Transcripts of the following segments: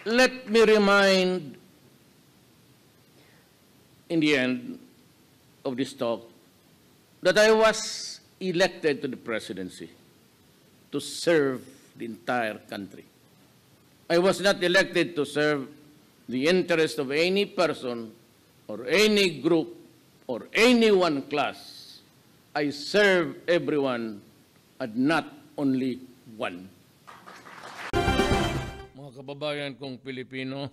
let me remind, in the end of this talk, that I was elected to the presidency to serve the entire country. I was not elected to serve the interest of any person or any group or any one class. I serve everyone and not only one. Mga kababayan kong Pilipino,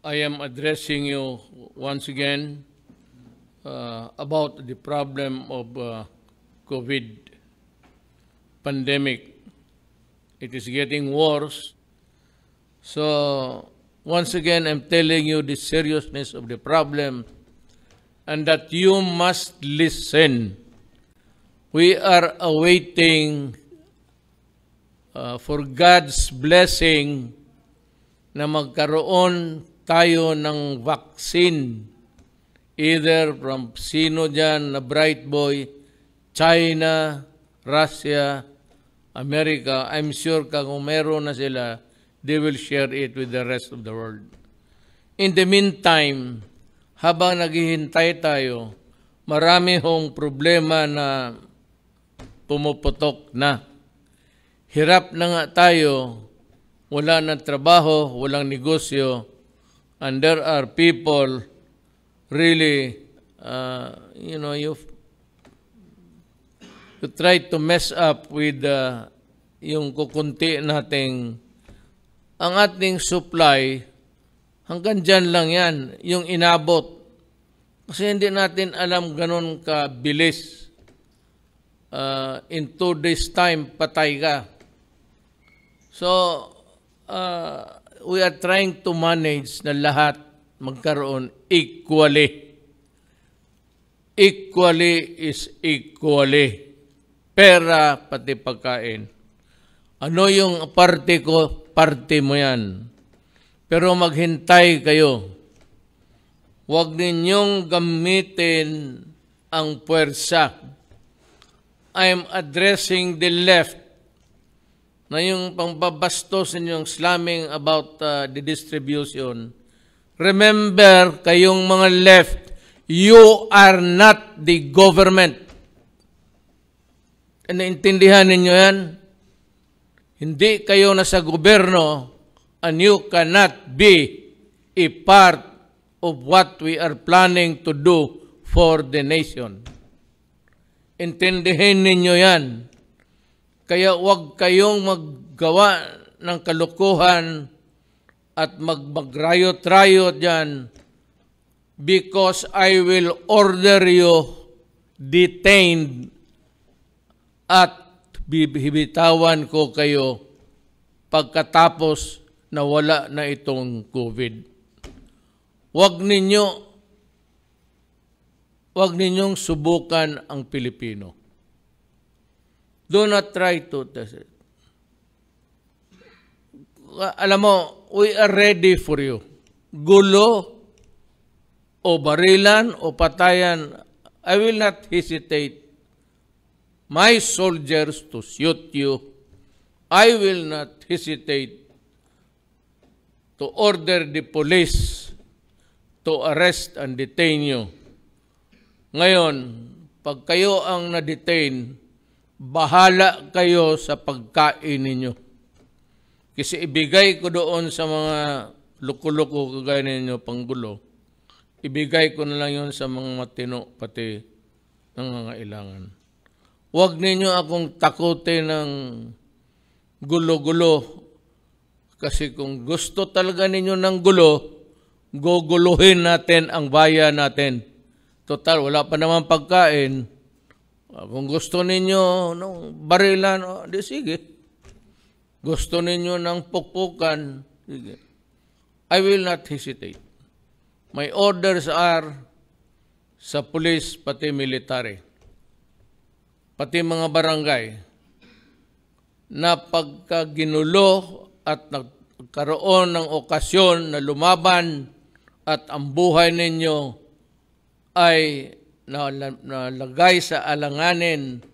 I am addressing you once again about the problem of COVID pandemic. It is getting worse. So, once again, I'm telling you the seriousness of the problem and that you must listen. We are awaiting for God's blessing na magkaroon tayo ng vaccine, either from sino dyan na bright boy, China, Russia, America. I'm sure kung meron na sila, they will share it with the rest of the world. In the meantime, habang naghihintay tayo, marami hong problema na pumuputok na. Hirap na nga tayo, wala ng trabaho, walang negosyo, and there are people really, you try to mess up with yung kukunti nating, ang ating supply, hanggang dyan lang yan, yung inabot. Kasi hindi natin alam ganun kabilis. In 2 days time, patay ka. So, we are trying to manage na lahat magkaroon equally. Equally is equally. Pera, pati pagkain. Ano yung parte ko? Parte mo yan. Pero maghintay kayo. Huwag ninyong gamitin ang puwersa. I'm addressing the left na yung pangbabastos ninyong slamming about the distribution. Remember, kayong mga left, you are not the government. Naintindihan ninyo yan? Hindi kayo nasa gobyerno and you cannot be a part of what we are planning to do for the nation. Intindihin ninyo yan. Kaya huwag kayong maggawa ng kalukuhan at mag-riot-riot dyan because I will order you detained at bibitawan ko kayo pagkatapos na wala na itong COVID. Huwag ninyong subukan ang Pilipino. Do not try to test it. Alam mo, we are ready for you. Gulo o barilan o patayan, I will not hesitate my soldiers to shoot you. I will not hesitate to order the police to arrest and detain you. Ngayon, pag kayo ang na-detain, bahala kayo sa pagkain ninyo. Kasi ibigay ko doon sa mga luko-luko kagaya ninyo panggulo, ibigay ko na lang yun sa mga matino pati ng mga ilangan. Huwag ninyo akong takutin ng gulo-gulo. Kasi kung gusto talaga ninyo ng gulo, guguluhin natin ang bayan natin. Total, wala pa naman pagkain. Kung gusto ninyo ng barilan, di sige. Gusto ninyo ng pukpukan, sige. I will not hesitate. My orders are sa police pati military. Pati mga barangay, na pagkaginulo at nagkaroon ng okasyon na lumaban at ang buhay ninyo ay nalagay sa alanganin,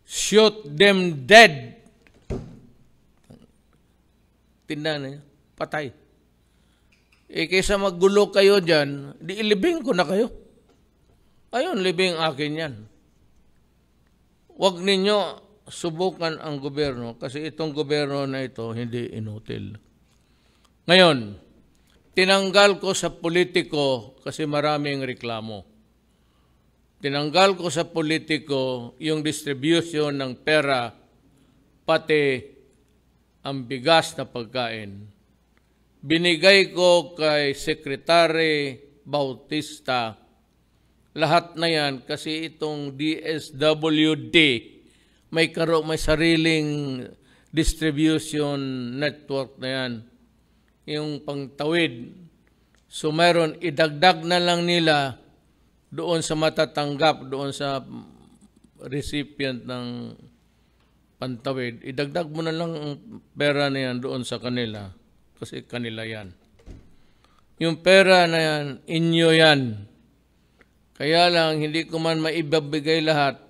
shoot them dead. tindahan niya, patay. Kaysa maggulo kayo dyan, di ilibing ko na kayo. Ayun, libing akin yan. Huwag ninyo subukan ang gobyerno kasi itong gobyerno na ito hindi inutil. Ngayon, tinanggal ko sa politiko kasi maraming reklamo. Tinanggal ko sa politiko yung distribution ng pera, pati ang bigas na pagkain. Binigay ko kay Secretary Bautista lahat na yan kasi itong DSWD may sariling distribution network na yan. Yung pangtawid. So meron, idagdag na lang nila doon sa matatanggap, doon sa recipient ng pantawid. Idagdag mo na lang ang pera na yan doon sa kanila. Kasi kanila yan. Yung pera na yan, inyo yan. Kaya lang, hindi ko man maibabigay lahat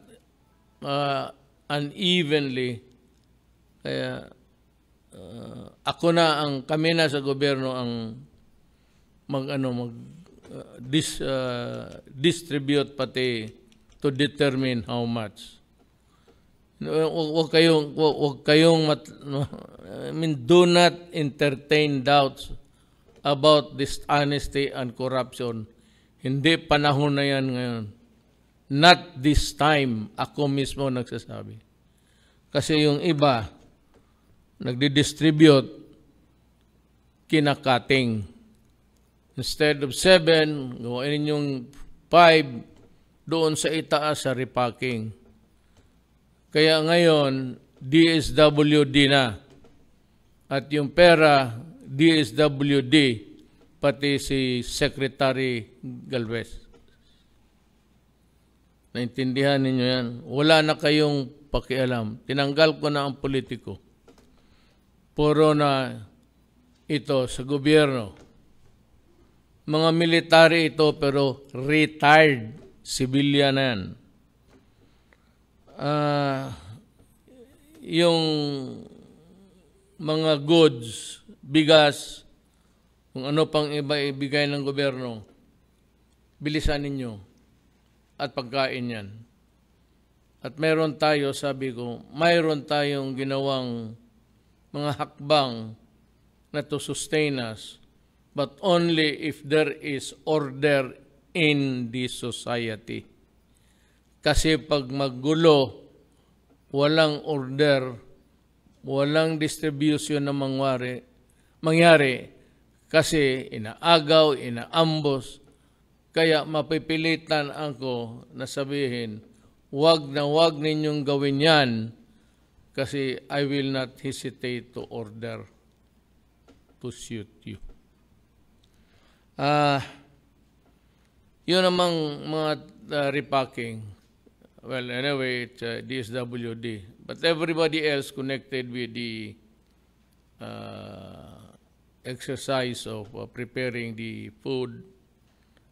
unevenly. Kaya kami na sa gobyerno ang distribute pati to determine how much. Huwag kayong do not entertain doubts about dishonesty and corruption. Hindi panahon na yan ngayon. Not this time, ako mismo nagsasabi. Kasi yung iba, nagdi-distribute, kinakating. Instead of 7, gawain yung 5 doon sa itaas sa repacking. Kaya ngayon, DSWD na. At yung pera, DSWD, pati si Secretary Galvez. Naintindihan ninyo yan? Wala na kayong pakialam. Tinanggal ko na ang politiko. Puro na ito sa gobyerno. Mga military ito pero retired civilian na yan. Yung mga goods, bigas, kung ano pang iba ibigay ng gobyerno, bilisan ninyo at pagkain yan. At mayroon tayo, sabi ko, mayroon tayong ginawang mga hakbang na to sustain us, but only if there is order in the society. Kasi pag maggulo, walang order, walang distribution na mangyari kasi inaagaw, inaambos, kaya mapipilitan ako na sabihin, wag ninyong gawin yan kasi I will not hesitate to order to shoot you. Yun namang mga repacking. Well, anyway, it's DSWD. But everybody else connected with the exercise of preparing the food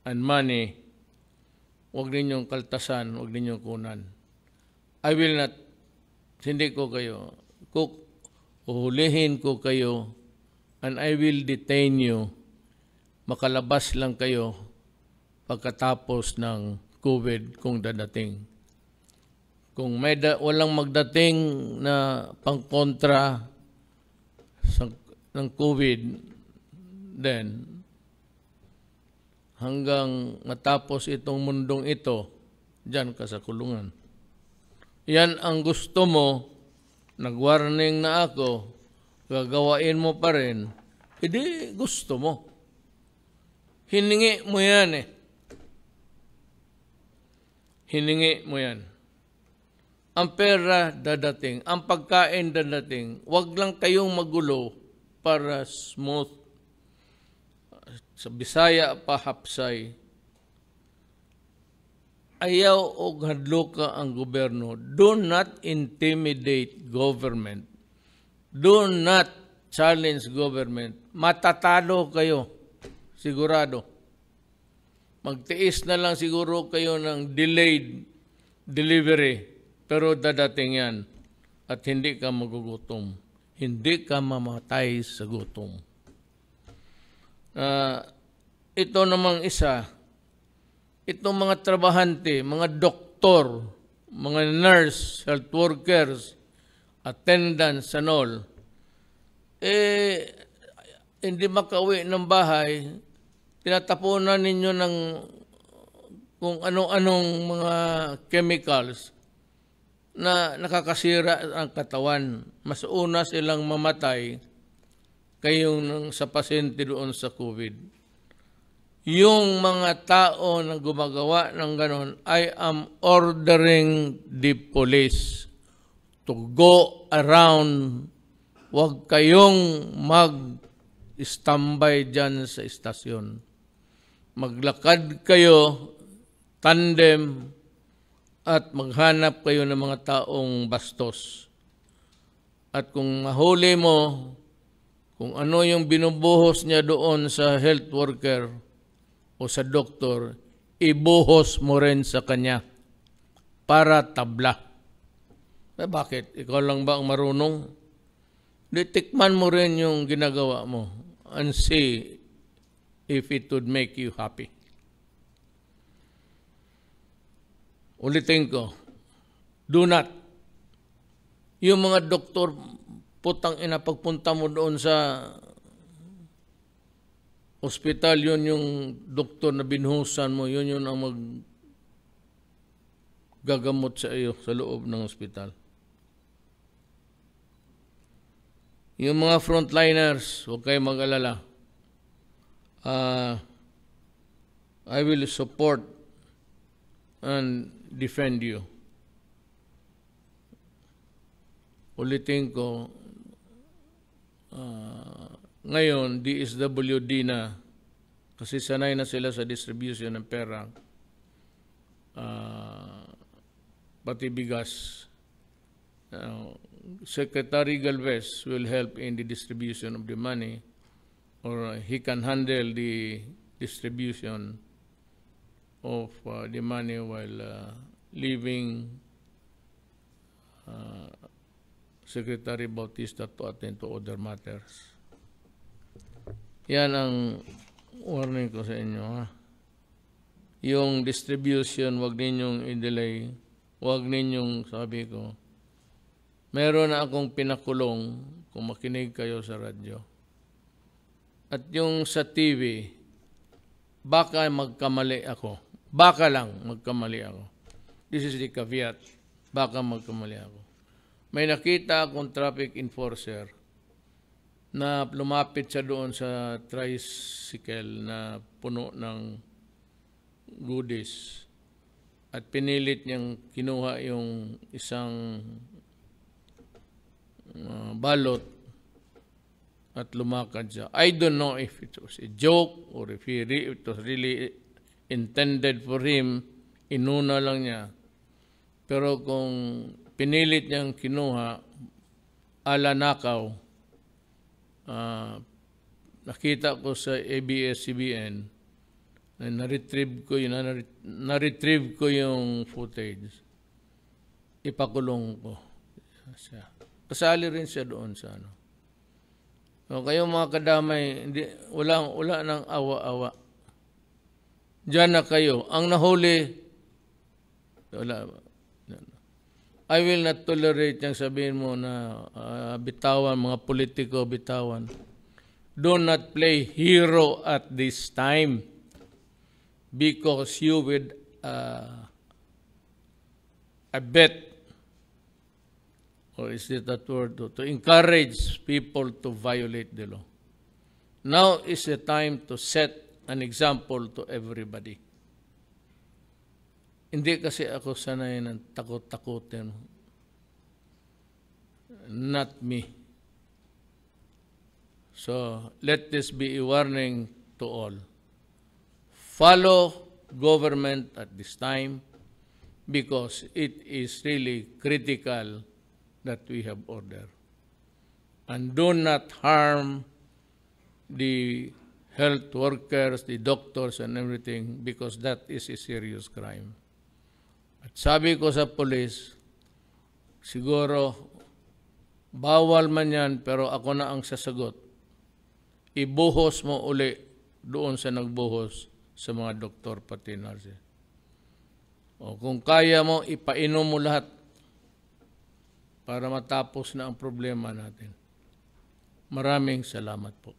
and money, huwag ninyong kaltasan, huwag ninyong kunan. I will not, hindi ko kayo, uhulihin ko kayo, and I will detain you, makalabas lang kayo pagkatapos ng COVID kung dadating. Kung walang magdating na pangkontra ng COVID, then hanggang matapos itong mundong ito, diyan ka sa kulungan. Yan ang gusto mo, nag-warning na ako, gagawain mo pa rin, hindi gusto mo. Hiningi mo yan eh. Hiningi mo yan. Ang pera dadating, ang pagkain dadating, wag lang kayong magulo para smooth. Sa Bisaya pa hapsay. Ayaw o hadluka ang gobyerno. Do not intimidate government. Do not challenge government. Matatalo kayo. Sigurado. Magtiis na lang siguro kayo ng delayed delivery. Pero dadating yan at hindi ka magugutom. hindi ka mamatay sa gutom. Ito namang isa, itong mga trabahante, mga doktor, mga nurse, health workers, attendants and all, hindi makauwi ng bahay, tinatapunan ninyo ng kung ano-anong mga chemicals na nakakasira ang katawan. Mas una silang mamatay kayong sa pasyente doon sa COVID. Yung mga tao na gumagawa ng ganon, I am ordering the police to go around. Huwag kayong mag-standby dyan sa istasyon. Maglakad kayo, tandem, at maghanap kayo ng mga taong bastos. At kung mahuli mo, kung ano yung binubuhos niya doon sa health worker o sa doktor, ibuhos mo rin sa kanya para tabla. Bakit? Ikaw lang ba ang marunong? Tikman mo rin yung ginagawa mo and see if it would make you happy. Ulitin ko, do not. Yung mga doktor, putang ina, pagpunta mo doon sa ospital, yun yung doktor na binuhusan mo, yun ang maggagamot sa iyo sa loob ng ospital. Yung mga frontliners, huwag kayo mag-alala. I will support and defend you. Ulitin ko, ngayon, DSWD na, kasi sanay na sila sa distribution ng pera, pati bigas. Secretary Galvez will help in the distribution of the money, or he can handle the distribution of the money while leaving Secretary Bautista to attend to other matters. Yan ang warning ko sa inyo. Ha? Yung distribution, wag ninyong i-delay. Wag ninyong, sabi ko, meron na akong pinakulong kung makinig kayo sa radyo. At yung sa TV, baka magkamali ako. Baka lang magkamali ako. This is the caveat. Baka magkamali ako. May nakita akong traffic enforcer na lumapit siya doon sa tricycle na puno ng goodies. At pinilit niyang kinuha yung isang balot at lumakad siya. I don't know if it was a joke or if it was really intended for him. Inuna lang niya. Pero kung pinilit niyang kinuha, ala nakaw, nakita ko sa ABS-CBN, na-retrieve ko yung footage. Ipakulong ko siya. Kasali rin siya doon sa ano. So, kayo mga kadamay, wala nang awa-awa. Diyan na kayo. Ang nahuli, wala. I will not tolerate yung sabihin mo na bitawan, mga politiko bitawan. Do not play hero at this time because you would I bet, or is it that word, to encourage people to violate the law. Now is the time to set an example to everybody. Hindi kasi ako sanay ng takot-takutin. Not me. So, let this be a warning to all. Follow government at this time because it is really critical that we have order. And do not harm the health workers, the doctors and everything because that is a serious crime. At sabi ko sa police, siguro Bawal man yan, pero ako na ang sasagot. Ibuhos mo uli doon sa nagbuhos sa mga doktor pati nurse. O kung kaya mo, ipainom mo lahat para matapos na ang problema natin. Maraming salamat po.